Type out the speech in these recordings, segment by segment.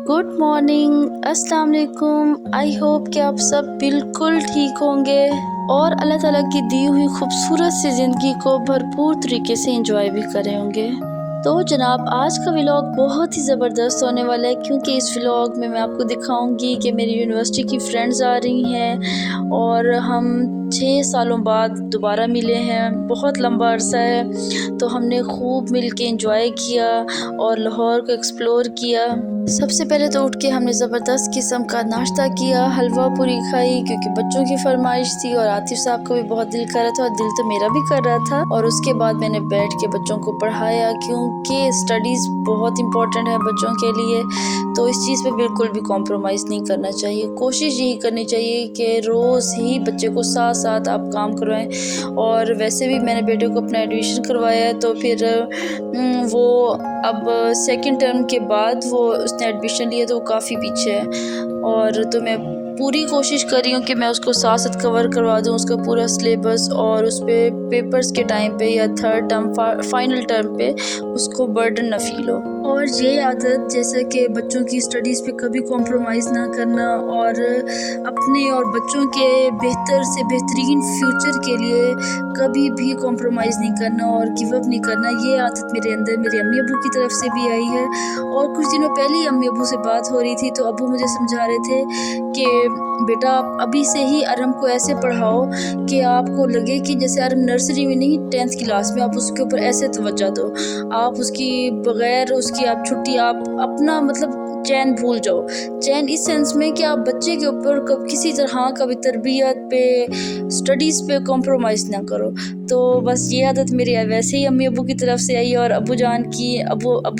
Good morning, अस्सलाम वालेकुम। I hope कि आप सब बिल्कुल ठीक होंगे और अल्लाह ताला की दी हुई खूबसूरत सी ज़िंदगी को भरपूर तरीके से एंजॉय भी करे होंगे। तो जनाब, आज का व्लॉग बहुत ही ज़बरदस्त होने वाला है, क्योंकि इस व्लॉग में मैं आपको दिखाऊंगी कि मेरी यूनिवर्सिटी की फ्रेंड्स आ रही हैं और हम 6 सालों बाद दोबारा मिले हैं। बहुत लंबा अरसा है, तो हमने खूब मिल के इंजॉय किया और लाहौर को एक्सप्लोर किया। सबसे पहले तो उठ के हमने ज़बरदस्त किस्म का नाश्ता किया, हलवा पूरी खाई, क्योंकि बच्चों की फरमाइश थी और आतिफ साहब को भी बहुत दिल कर रहा था और दिल तो मेरा भी कर रहा था। और उसके बाद मैंने बैठ के बच्चों को पढ़ाया, क्योंकि स्टडीज़ बहुत इंपॉर्टेंट है बच्चों के लिए, तो इस चीज़ पे बिल्कुल भी कॉम्प्रोमाइज़ नहीं करना चाहिए। कोशिश यही करनी चाहिए कि रोज़ ही बच्चे को साथ साथ आप काम करवाएं। और वैसे भी मैंने बेटे को अपना एडमिशन करवाया है, तो फिर वो अब सेकंड टर्म के बाद वो उसने एडमिशन लिया, तो वो काफ़ी पीछे है। और तो मैं पूरी कोशिश कर रही हूँ कि मैं उसको साथ साथ कवर करवा दूँ उसका पूरा सिलेबस, और उस पे पेपर्स के टाइम पे या थर्ड टर्म फाइनल टर्म पे उसको बर्डन न फील हो। और ये आदत, जैसे कि बच्चों की स्टडीज़ पे कभी कॉम्प्रोमाइज़ ना करना और अपने और बच्चों के बेहतर से बेहतरीन फ्यूचर के लिए कभी भी कॉम्प्रोमाइज़ नहीं करना और गिव अप नहीं करना, ये आदत मेरे अंदर मेरे अम्मी अबू की तरफ से भी आई है। और कुछ दिनों पहले ही अम्मी अबू से बात हो रही थी, तो अबू मुझे समझा रहे थे कि बेटा, आप अभी से ही अरम को ऐसे पढ़ाओ कि आपको लगे कि जैसे अरम नर्सरी में नहीं 10th क्लास में, आप उसके ऊपर ऐसे तवज्जो दो, आप उसकी बग़ैर उसकी आप छुट्टी, आप अपना मतलब चैन भूल जाओ। चैन इस सेंस में कि आप बच्चे के ऊपर किसी तरह का भी तरबियत पे, स्टडीज़ पे कॉम्प्रोमाइज़ ना करो। तो बस ये आदत मेरी वैसे ही अम्मी अबू की तरफ से आई, और अबू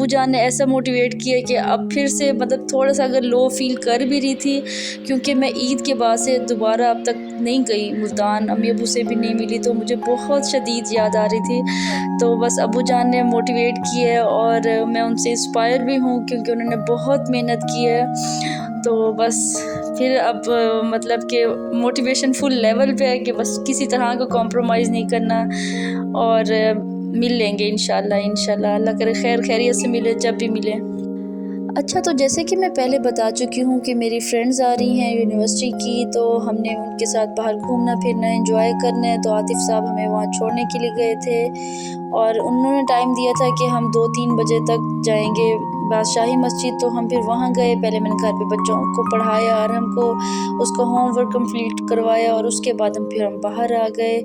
जान ने ऐसा मोटिवेट किया कि अब फिर से मतलब थोड़ा सा अगर लो फील कर भी रही थी, क्योंकि मैं ईद के बाद से दोबारा अब तक नहीं गई मुल्तान, अम्मी अबू से भी नहीं मिली, तो मुझे बहुत शदीद याद आ रही थी। तो बस अबू जान ने मोटिवेट किया है और मैं उनसे इंस्पायर भी हूँ, क्योंकि उन्होंने बहुत मेहनत की है। तो बस फिर अब मतलब कि मोटिवेशन फुल लेवल पे है कि बस किसी तरह का कॉम्प्रोमाइज़ नहीं करना, और मिल लेंगे इंशाल्लाह। अल्लाह करे खैर खैरियत से मिले जब भी मिले। अच्छा, तो जैसे कि मैं पहले बता चुकी हूँ कि मेरी फ्रेंड्स आ रही हैं यूनिवर्सिटी की, तो हमने उनके साथ बाहर घूमना फिरना एंजॉय करना है। तो आतिफ साहब हमें वहाँ छोड़ने के लिए गए थे और उन्होंने टाइम दिया था कि हम 2-3 बजे तक जाएंगे बादशाही मस्जिद। तो हम फिर वहाँ गए, पहले मैंने घर पे बच्चों को पढ़ाया और हमको उसका होमवर्क कंप्लीट करवाया, और उसके बाद फिर हम बाहर आ गए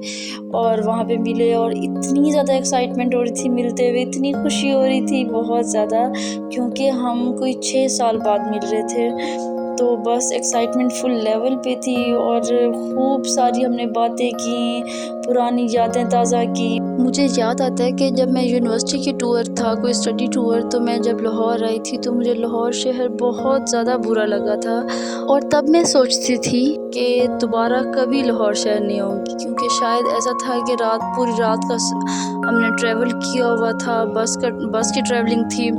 और वहाँ पे मिले। और इतनी ज़्यादा एक्साइटमेंट हो रही थी मिलते हुए, इतनी खुशी हो रही थी बहुत ज़्यादा, क्योंकि हम कोई 6 साल बाद मिल रहे थे। तो बस एक्साइटमेंट फुल लेवल पे थी और खूब सारी हमने बातें की, पुरानी यादें ताज़ा की। मुझे याद आता है कि जब मैं यूनिवर्सिटी की टूर था, कोई स्टडी टूर, तो मैं जब लाहौर आई थी तो मुझे लाहौर शहर बहुत ज़्यादा बुरा लगा था, और तब मैं सोचती थी कि दोबारा कभी लाहौर शहर नहीं आऊँगी, क्योंकि शायद ऐसा था कि पूरी रात का हमने ट्रैवल किया हुआ था, बस की ट्रैवलिंग थी,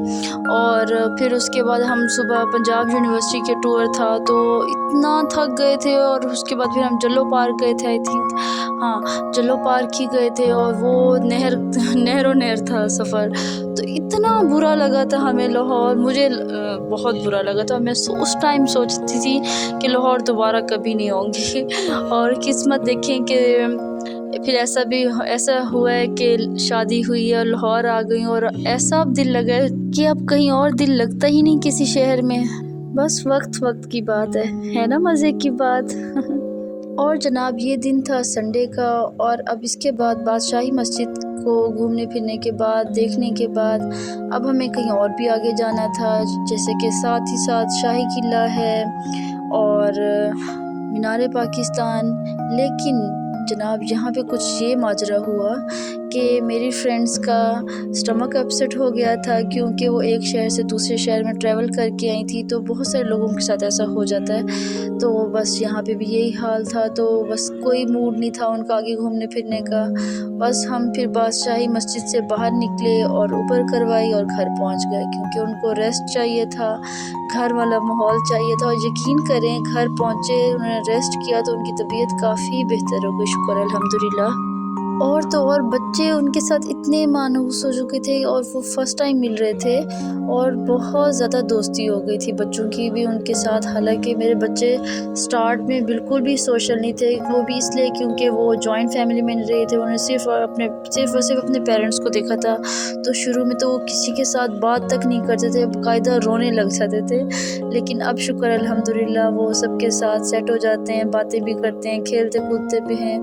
और फिर उसके बाद हम सुबह पंजाब यूनिवर्सिटी के टूर था, तो इतना थक गए थे। और उसके बाद फिर हम जल्लो पार्क गए थे, आई थिंक, हाँ जल्लो पार्क ही गए थे, और वो नहर था सफ़र। तो इतना बुरा लगा था हमें लाहौर, मुझे बहुत बुरा लगा था। मैं उस टाइम सोचती थी कि लाहौर दोबारा कभी नहीं आऊँगी और किस्मत देखें कि फिर ऐसा हुआ है कि शादी हुई है और लाहौर आ गई, और ऐसा अब दिल लगा है कि अब कहीं और दिल लगता ही नहीं किसी शहर में। बस वक्त की बात है ना, मज़े की बात। और जनाब, ये दिन था संडे का, और अब इसके बाद बादशाही मस्जिद को घूमने फिरने के बाद, देखने के बाद, अब हमें कहीं और भी आगे जाना था, जैसे कि साथ ही साथ शाही किला है और मीनार पाकिस्तान। लेकिन जनाब, यहाँ पे कुछ ये माजरा हुआ कि मेरी फ्रेंड्स का स्टमक अपसेट हो गया था, क्योंकि वो एक शहर से दूसरे शहर में ट्रैवल करके आई थी। तो बहुत सारे लोगों के साथ ऐसा हो जाता है, तो बस यहाँ पे भी यही हाल था। तो बस कोई मूड नहीं था उनका आगे घूमने फिरने का। बस हम फिर बादशाही मस्जिद से बाहर निकले और ऊबर करवाई और घर पहुँच गए, क्योंकि उनको रेस्ट चाहिए था, घर वाला माहौल चाहिए था। और यकीन करें, घर पहुँचे, उन्होंने रेस्ट किया तो उनकी तबीयत काफ़ी बेहतर हो गई, शुक्र अल्हम्दुलिल्लाह। اور تو اور بچے ان کے ساتھ اتنے مانوس ہو چکے تھے اور وہ فرسٹ ٹائم مل رہے تھے اور بہت زیادہ دوستی ہو گئی تھی بچوں کی بھی ان کے ساتھ. حالانکہ میرے بچے سٹارٹ میں بالکل بھی سوشل نہیں تھے، وہ بھی اس لیے کیونکہ وہ جوائنٹ فیملی میں نہیں رہے تھے. انہوں نے صرف اور صرف اپنے پیرنٹس کو دیکھا تھا. تو شروع میں تو وہ کسی کے ساتھ بات تک نہیں کرتے تھے، باقاعدہ رونے لگ جاتے تھے. لیکن اب شکر الحمدللہ وہ سب کے ساتھ سیٹ ہو جاتے ہیں، باتیں بھی کرتے ہیں، کھیلتے کودتے بھی ہیں.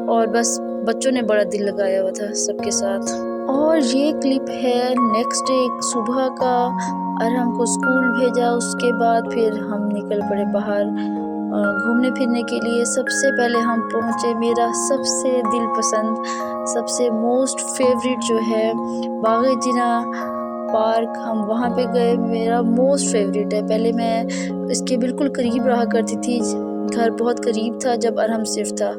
اور بس بچوں نے بڑا دل لگایا ہوا تھا سب کے ساتھ. اور یہ کلپ ہے نیکسٹ ڈے صبح کا. ارحم کو اسکول بھیجا، اس کے بعد پھر ہم نکل پڑے باہر گھومنے پھرنے کے لیے. سب سے پہلے ہم پہنچے میرا سب سے دل پسند، سب سے موسٹ فیوریٹ جو ہے باغ جناح پارک. ہم وہاں پہ گئے، میرا موسٹ فیوریٹ ہے. پہلے میں اس کے بالکل قریب رہا کرتی تھی، گھر بہت قریب تھا جب ارحم صرف تھا،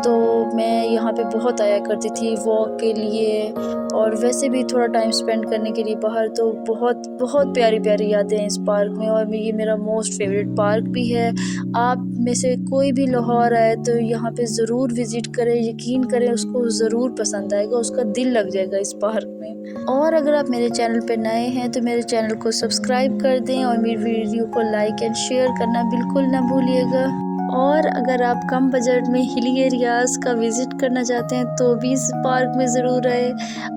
تو میں یہاں پہ بہت آیا کرتی تھی واک کے لیے اور ویسے بھی تھوڑا ٹائم سپینڈ کرنے کے لیے باہر. تو بہت بہت پیاری پیاری یادیں ہیں اس پارک میں، اور یہ میرا موسٹ فیوریٹ پارک بھی ہے. آپ میں سے کوئی بھی لاہور آئے تو یہاں پہ ضرور وزٹ کریں، یقین کریں اس کو ضرور پسند آئے گا، اس کا دل لگ جائے گا اس پارک میں. اور اگر آپ میرے چینل پہ نئے ہیں تو میرے چینل کو سبسکرائب کر دیں اور میری ویڈیو کو لائک اینڈ شیئر کرنا بالکل نہ بھولیے گا. اور اگر آپ کم بجٹ میں ہلی ایریاز کا وزٹ کرنا چاہتے ہیں تو بھی اس پارک میں ضرور آئے،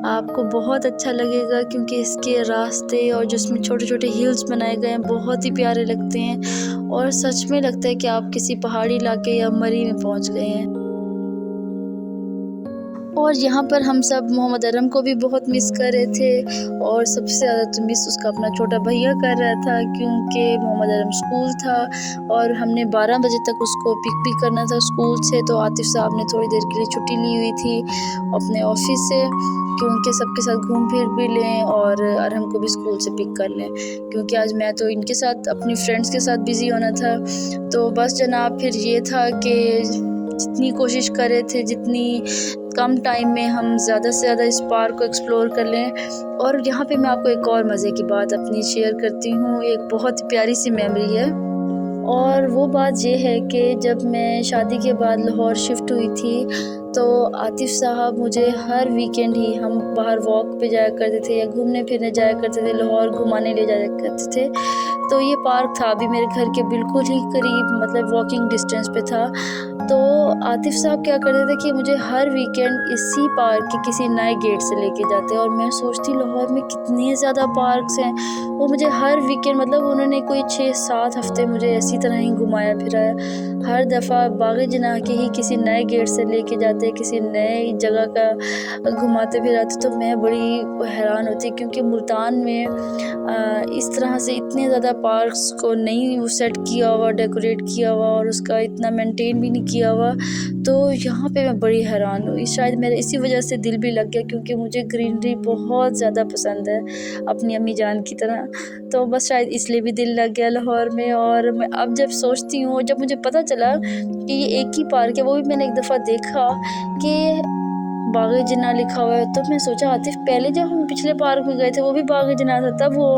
آپ کو بہت اچھا لگے گا. کیونکہ اس کے راستے اور جس میں چھوٹے چھوٹے ہلز بنائے گئے ہیں بہت ہی پیارے لگتے ہیں، اور سچ میں لگتا ہے کہ آپ کسی پہاڑی علاقے یا مری میں پہنچ گئے ہیں. اور یہاں پر ہم سب محمد ارحم کو بھی بہت مس کر رہے تھے، اور سب سے زیادہ تو مس اس کا اپنا چھوٹا بھیا کر رہا تھا، کیونکہ محمد ارحم اسکول تھا اور ہم نے 12 بجے تک اس کو پک بھی کرنا تھا اسکول سے. تو عاطف صاحب نے تھوڑی دیر کے لیے چھٹی لی ہوئی تھی اپنے آفس سے، کیونکہ سب کے ساتھ گھوم پھر بھی لیں اور ارحم کو بھی اسکول سے پک کر لیں. کیونکہ آج میں تو ان کے ساتھ اپنی فرینڈس کے ساتھ بزی ہونا تھا. تو بس جناب پھر یہ تھا کہ جتنی کوشش کر رہے تھے، جتنی کم ٹائم میں ہم زیادہ سے زیادہ اس پارک کو ایکسپلور کر لیں. اور یہاں پہ میں آپ کو ایک اور مزے کی بات اپنی شیئر کرتی ہوں، ایک بہت پیاری سی میموری ہے. اور وہ بات یہ ہے کہ جب میں شادی کے بعد لاہور شفٹ ہوئی تھی تو عاطف صاحب مجھے ہر ویکینڈ ہی، ہم باہر واک پہ جایا کرتے تھے یا گھومنے پھرنے جایا کرتے تھے، لاہور گھمانے لے جایا کرتے تھے. تو یہ پارک تھا ابھی میرے گھر کے بالکل ہی قریب، مطلب واکنگ ڈسٹینس پہ تھا. تو عاطف صاحب کیا کرتے تھے کہ مجھے ہر ویکینڈ اسی پارک کے کسی نئے گیٹ سے لے کے جاتے، اور میں سوچتی لاہور میں کتنے زیادہ پارکس ہیں. وہ مجھے ہر ویکینڈ، مطلب انہوں نے کوئی 6-7 ہفتے مجھے اسی طرح ہی گھمایا پھرایا. ہر دفعہ باغ جناح کے ہی کسی نئے گیٹ سے لے کے جاتے، کسی نئے جگہ کا گھماتے پھراتے. تو میں بڑی حیران ہوتی، کیونکہ ملتان میں اس طرح سے اتنے زیادہ پارکس کو نہیں سیٹ کیا ہوا، ڈیکوریٹ کیا ہوا، اور اس کا اتنا مینٹین بھی نہیں کیا ہوا. تو یہاں پہ میں بڑی حیران ہوئی. شاید میرے اسی وجہ سے دل بھی لگ گیا، کیونکہ مجھے گرینری بہت زیادہ پسند ہے اپنی امی جان کی طرح. تو بس شاید اس لیے بھی دل لگ گیا لاہور میں. اور میں اب جب سوچتی ہوں، جب مجھے پتہ چلا کہ یہ ایک ہی پارک ہے، وہ بھی میں نے ایک دفعہ دیکھا کہ باغ جناح لکھا ہوا ہے، تو میں سوچا عاطف پہلے جب ہم پچھلے پارک میں گئے تھے وہ بھی باغ جناح تھا، تب وہ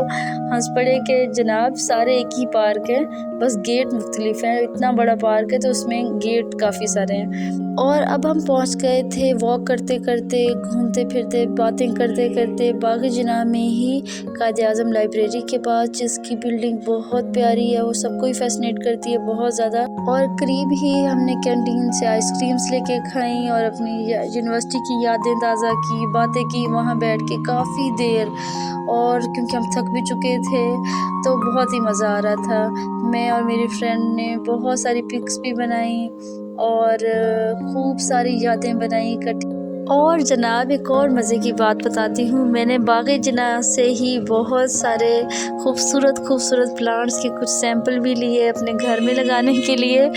ہنس پڑے کہ جناب سارے ایک ہی پارک ہے، بس گیٹ مختلف ہیں. اتنا بڑا پارک ہے تو اس میں گیٹ کافی سارے ہیں. اور اب ہم پہنچ گئے تھے واک کرتے کرتے، گھومتے پھرتے، باتیں کرتے کرتے باغ جناح میں ہی قائد اعظم لائبریری کے پاس، جس کی بلڈنگ بہت پیاری ہے، وہ سب کو ہی فیسنیٹ کرتی ہے بہت زیادہ. اور قریب ہی ہم نے کینٹین سے آئس کریمس لے کے کھائیں اور اپنی یونیورسٹی کی یادیں تازہ کی، باتیں کی وہاں بیٹھ کے کافی دیر. اور کیونکہ ہم تھک بھی چکے تھے تو بہت ہی مزہ آ رہا تھا. میں اور میری فرینڈ نے بہت ساری پکس بھی بنائیں اور خوب ساری یادیں بنائیں اکٹھی. اور جناب ایک اور مزے کی بات بتاتی ہوں، میں نے باغ جناح سے ہی بہت سارے خوبصورت پلانٹس کے کچھ سیمپل بھی لیے اپنے گھر میں لگانے کے لیے.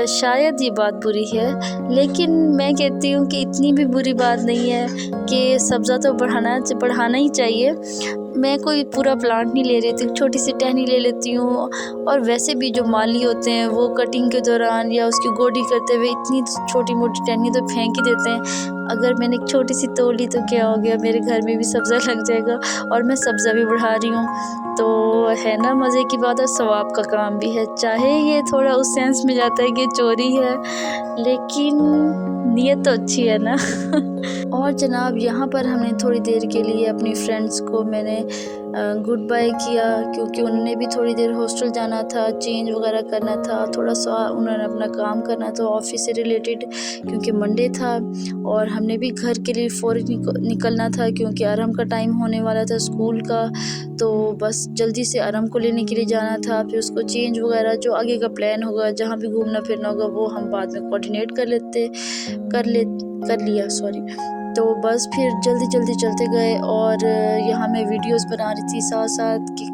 شاید یہ بات بری ہے، لیکن میں کہتی ہوں کہ اتنی بھی بری بات نہیں ہے کہ سبزہ تو بڑھانا ہی چاہیے. میں کوئی پورا پلانٹ نہیں لے رہی تھی، چھوٹی سی ٹہنی لے لیتی ہوں. اور ویسے بھی جو مالی ہوتے ہیں وہ کٹنگ کے دوران یا اس کی گوڈی کرتے ہوئے اتنی چھوٹی موٹی ٹہنی تو پھینک ہی دیتے ہیں. اگر میں نے ایک چھوٹی سی توڑ لی تو کیا ہو گیا، میرے گھر میں بھی سبزہ لگ جائے گا، اور میں سبزہ بھی بڑھا رہی ہوں. تو ہے نا مزے کی بات، اور ثواب کا کام بھی ہے. چاہے یہ تھوڑا اس سینس میں جاتا ہے کہ چوری ہے، لیکن नीयत तो अच्छी है ना। और जनाब यहाँ पर हमने थोड़ी देर के लिए अपनी फ्रेंड्स को मैंने गुड बाय किया, क्योंकि उन्होंने भी थोड़ी देर हॉस्टल जाना था, चेंज वगैरह करना था, थोड़ा सा उन्होंने अपना काम करना था ऑफिस से रिलेटेड, क्योंकि मंडे था। और हमने भी घर के लिए फ़ौरन निकलना था, क्योंकि अरहम का टाइम होने वाला था स्कूल का। तो बस जल्दी से अरहम को लेने के लिए जाना था, फिर उसको चेंज वगैरह जो आगे का प्लान होगा, जहाँ भी घूमना फिरना होगा, वो हम बाद में कोऑर्डिनेट कर लिया सॉरी। तो बस फिर जल्दी जल्दी चलते गए, और यहाँ मैं वीडियोस बना रही थी साथ साथ कि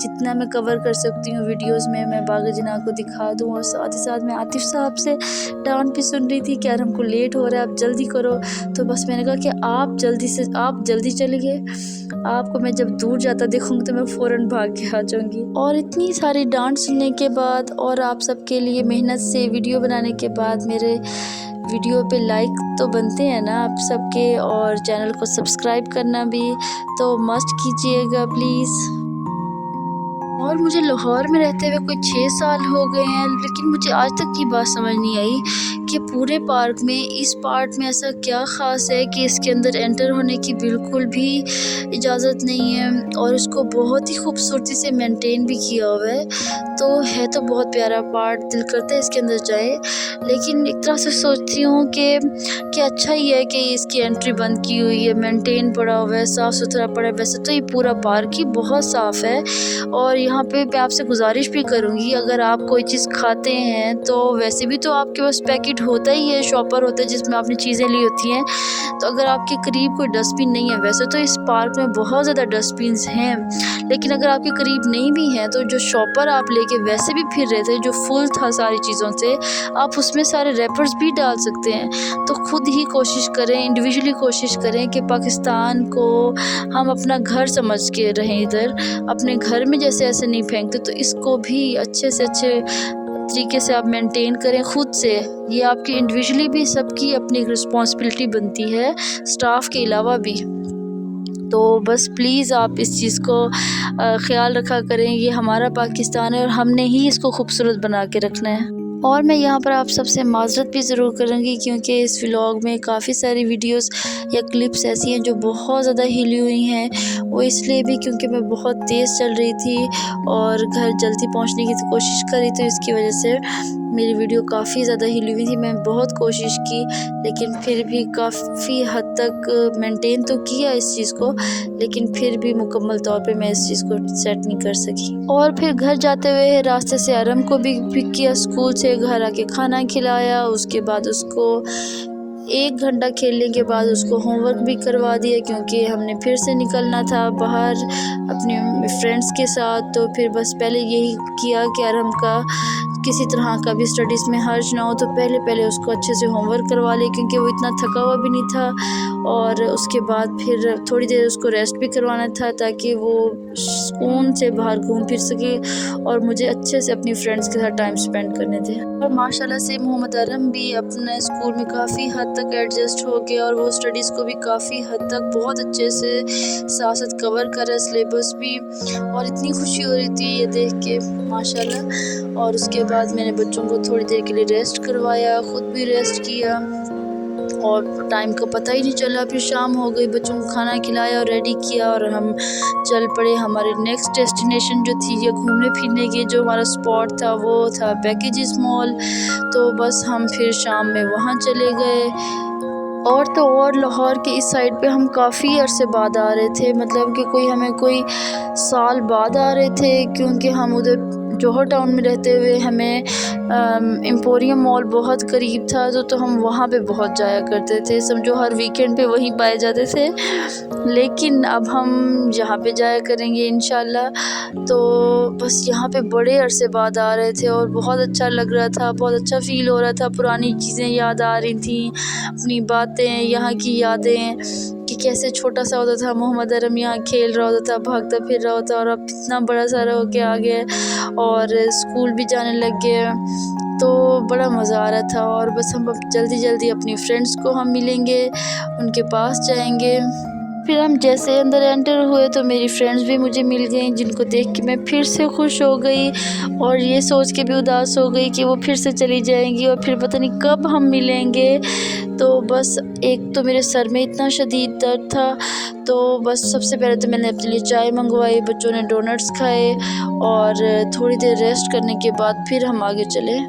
जितना मैं कवर कर सकती हूँ वीडियोस में मैं बाग़ जिन्ना को दिखा दूँ। और साथ ही साथ मैं आतिफ़ साहब से डांट भी सुन रही थी कि यार हमको लेट हो रहा है, आप जल्दी करो। तो बस मैंने कहा कि आप जल्दी चले गए, आपको मैं जब दूर जाता देखूँगी तो मैं फ़ौरन भाग के आ जाऊँगी। और इतनी सारी डांट सुनने के बाद और आप सबके लिए मेहनत से वीडियो बनाने के बाद मेरे वीडियो पे लाइक तो बनते हैं ना आप सबके, और चैनल को सब्सक्राइब करना भी तो मस्ट कीजिएगा प्लीज़। और मुझे लाहौर में रहते हुए कोई 6 साल हो गए हैं, लेकिन मुझे आज तक ये बात समझ नहीं आई कि पूरे पार्क में इस पार्ट में ऐसा क्या ख़ास है कि इसके अंदर एंटर होने की बिल्कुल भी इजाज़त नहीं है, और इसको बहुत ही खूबसूरती से मेंटेन भी किया हुआ है। तो बहुत प्यारा पार्ट, दिल करता है इसके अंदर जाए, लेकिन एक तरह से सोचती हूँ कि अच्छा ही है कि इसकी एंट्री बंद की हुई है, मेंटेन पड़ा हुआ है, साफ़ सुथरा पड़ा है। वैसे तो ये पूरा पार्क ही बहुत साफ़ है। और यहाँ पे मैं आपसे गुजारिश भी करूँगी, अगर आप कोई चीज़ खाते हैं तो वैसे भी तो आपके पास पैकेट होता ही है, शॉपर होता है जिसमें आपने चीज़ें ली होती हैं। तो अगर आपके करीब कोई डस्टबिन नहीं है, वैसे तो इस पार्क में बहुत ज़्यादा डस्टबिन हैं, लेकिन अगर आपके करीब नहीं भी हैं तो जो शॉपर आप लेके वैसे भी फिर रहे थे जो फुल था सारी चीज़ों से, आप उसमें सारे रैपर्स भी डाल सकते हैं। तो खुद ही कोशिश करें, इंडिविजुअली कोशिश करें कि पाकिस्तान को हम अपना घर समझ के रहें, इधर अपने घर में जैसे ऐसे नहीं फेंकते, तो इसको भी अच्छे से अच्छे तरीके से आप मेंटेन करें खुद से। ये आपकी इंडिविजुअली भी सबकी अपनी एक रिस्पॉन्सिबिलिटी बनती है, स्टाफ के अलावा भी। तो बस प्लीज़ आप इस चीज़ को ख़्याल रखा करें, ये हमारा पाकिस्तान है और हमने ही इसको खूबसूरत बना के रखना है। और मैं यहाँ पर आप सबसे माज़रत भी ज़रूर करूँगी, क्योंकि इस व्लॉग में काफ़ी सारी वीडियोस या क्लिप्स ऐसी हैं जो बहुत ज़्यादा हिली हुई हैं। वो इसलिए भी क्योंकि मैं बहुत तेज़ चल रही थी और घर जल्दी पहुँचने की कोशिश कर रही थी, इसकी वजह से मेरी वीडियो काफ़ी ज़्यादा हिली हुई थी। मैं बहुत कोशिश की, लेकिन फिर भी काफ़ी हद तक मेंटेन तो किया इस चीज़ को, लेकिन फिर भी मुकम्मल तौर पे मैं इस चीज़ को सेट नहीं कर सकी। और फिर घर जाते हुए रास्ते से अरहम को भी पिक किया स्कूल से, घर आके खाना खिलाया, उसके बाद उसको 1 घंटा खेलने के बाद उसको होमवर्क भी करवा दिया, क्योंकि हमने फिर से निकलना था बाहर अपने फ्रेंड्स के साथ। तो फिर बस पहले यही किया कि अरहम का किसी तरह का भी स्टडीज़ में हर्ज ना हो, तो पहले उसको अच्छे से होमवर्क करवा ले, क्योंकि वो इतना थका हुआ भी नहीं था। और उसके बाद फिर थोड़ी देर उसको रेस्ट भी करवाना था, ताकि वो सुकून से बाहर घूम फिर सके और मुझे अच्छे से अपनी फ्रेंड्स के साथ टाइम स्पेंड करने थे। और माशाल्लाह से मोहम्मद अरहम भी अपने स्कूल में काफ़ी हद तक एडजस्ट हो गया, और वो स्टडीज़ को भी काफ़ी हद तक बहुत अच्छे से साथ कवर करा, सिलेबस भी। और इतनी खुशी हो रही थी ये देख के माशाल्लाह। और उसके बाद मैंने बच्चों को थोड़ी देर के लिए रेस्ट करवाया, ख़ुद भी रेस्ट किया, और टाइम का पता ही नहीं चला। फिर शाम हो गई, बच्चों को खाना खिलाया और रेडी किया, और हम चल पड़े हमारे नेक्स्ट डेस्टिनेशन जो थी ये घूमने फिरने की। जो हमारा स्पॉट था वो था पैकेजेस मॉल। तो बस हम फिर शाम में वहाँ चले गए। और लाहौर के इस साइड पे हम काफ़ी अरसे बाद आ रहे थे, मतलब कि कोई साल बाद आ रहे थे, क्योंकि हम उधर जौहर टाउन में रहते हुए हमें एम्पोरियम मॉल बहुत करीब था, तो हम वहाँ पे बहुत जाया करते थे, समझो हर वीकेंड पे वहीं पाए जाते थे। लेकिन अब हम यहाँ पे जाया करेंगे इंशाल्लाह। तो बस यहाँ पे बड़े अरसे बाद आ रहे थे और बहुत अच्छा लग रहा था, बहुत अच्छा फ़ील हो रहा था। पुरानी चीज़ें याद आ रही थी, अपनी बातें, यहाँ की यादें कि कैसे छोटा सा होता था मोहम्मद अरहम, यहाँ खेल रहा होता था, भागता फिर रहा होता, और अब इतना बड़ा सारा हो के आ गया और स्कूल भी जाने लग गया। तो बड़ा मज़ा आ रहा था। और बस हम अब जल्दी अपनी फ्रेंड्स को हम मिलेंगे, उनके पास जाएंगे। फिर हम जैसे अंदर एंटर हुए तो मेरी फ्रेंड्स भी मुझे मिल गई, जिनको देख के मैं फिर से खुश हो गई और ये सोच के भी उदास हो गई कि वो फिर से चली जाएंगी और फिर पता नहीं कब हम मिलेंगे। तो बस एक तो मेरे सर में इतना शदीद दर्द था, तो बस सबसे पहले तो मैंने अपने लिए चाय मंगवाई, बच्चों ने डोनट्स खाए और थोड़ी देर रेस्ट करने के बाद फिर हम आगे चले।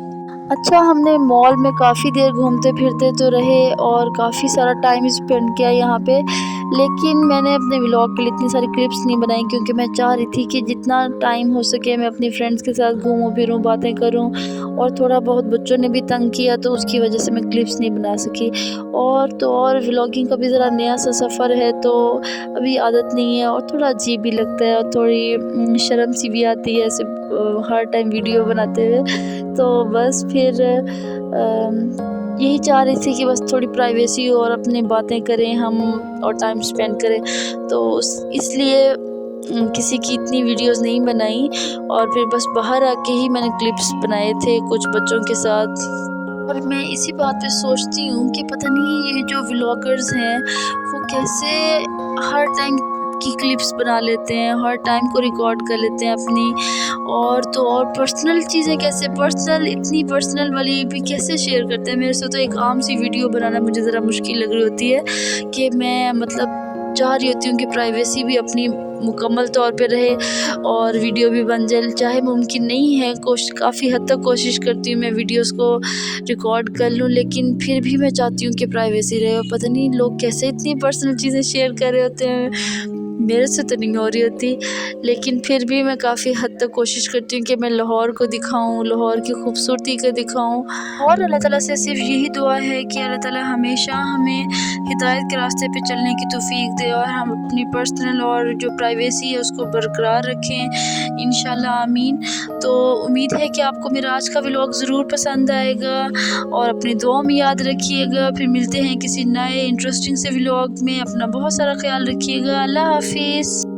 अच्छा, हमने मॉल में काफ़ी देर घूमते फिरते तो रहे और काफ़ी सारा टाइम स्पेंड किया यहाँ पे, लेकिन मैंने अपने व्लॉग के लिए इतनी सारी क्लिप्स नहीं बनाई क्योंकि मैं चाह रही थी कि जितना टाइम हो सके मैं अपनी फ्रेंड्स के साथ घूमूं फिरूं, बातें करूं। और थोड़ा बहुत बच्चों ने भी तंग किया तो उसकी वजह से मैं क्लिप्स नहीं बना सकी। और व्लॉगिंग का भी ज़रा नया सा सफ़र है तो अभी आदत नहीं है और थोड़ा अजीब भी लगता है और थोड़ी शर्म सी भी आती है ऐसे हर टाइम वीडियो बनाते हुए। तो बस फिर यही चाह रही थी कि बस थोड़ी प्राइवेसी हो और अपनी बातें करें हम और टाइम स्पेंड करें, तो इसलिए किसी की इतनी वीडियोस नहीं बनाई और फिर बस बाहर आके ही मैंने क्लिप्स बनाए थे कुछ बच्चों के साथ। और मैं इसी बात पे सोचती हूँ कि पता नहीं ये जो व्लॉगर्स हैं वो कैसे हर टाइम की क्लिप्स बना लेते हैं, हर टाइम को रिकॉर्ड कर लेते हैं अपनी, और तो और पर्सनल चीज़ें कैसे इतनी पर्सनल वाली भी कैसे शेयर करते हैं। मेरे से तो एक आम सी वीडियो बनाना मुझे ज़रा मुश्किल लग रही होती है कि मैं मतलब चाह रही होती हूँ कि प्राइवेसी भी अपनी मुकम्मल तौर पे रहे और वीडियो भी बन जाए, चाहे मुमकिन नहीं है, काफ़ी हद तक कोशिश करती हूँ मैं वीडियोस को रिकॉर्ड कर लूँ, लेकिन फिर भी मैं चाहती हूँ कि प्राइवेसी रहे। और पता नहीं लोग कैसे इतनी पर्सनल चीज़ें शेयर कर रहे होते हैं, मेरे से तो नहीं हो रही होती, लेकिन फिर भी मैं काफ़ी हद तक कोशिश करती हूँ कि मैं लाहौर को दिखाऊँ, लाहौर की खूबसूरती को दिखाऊँ। और अल्लाह ताला से सिर्फ यही दुआ है कि अल्लाह ताला हमेशा हमें हिदायत के रास्ते पे चलने की तौफीक दे और हम अपनी पर्सनल और जो प्राइवेसी है उसको बरकरार रखें, इंशाल्लाह आमीन। तो उम्मीद है कि आपको मेरा आज का व्लॉग ज़रूर पसंद आएगा और अपनी दुआ में याद रखिएगा। फिर मिलते हैं किसी नए इंटरेस्टिंग से व्लॉग में। अपना बहुत सारा ख्याल रखिएगा। अल्लाह हाफिज़।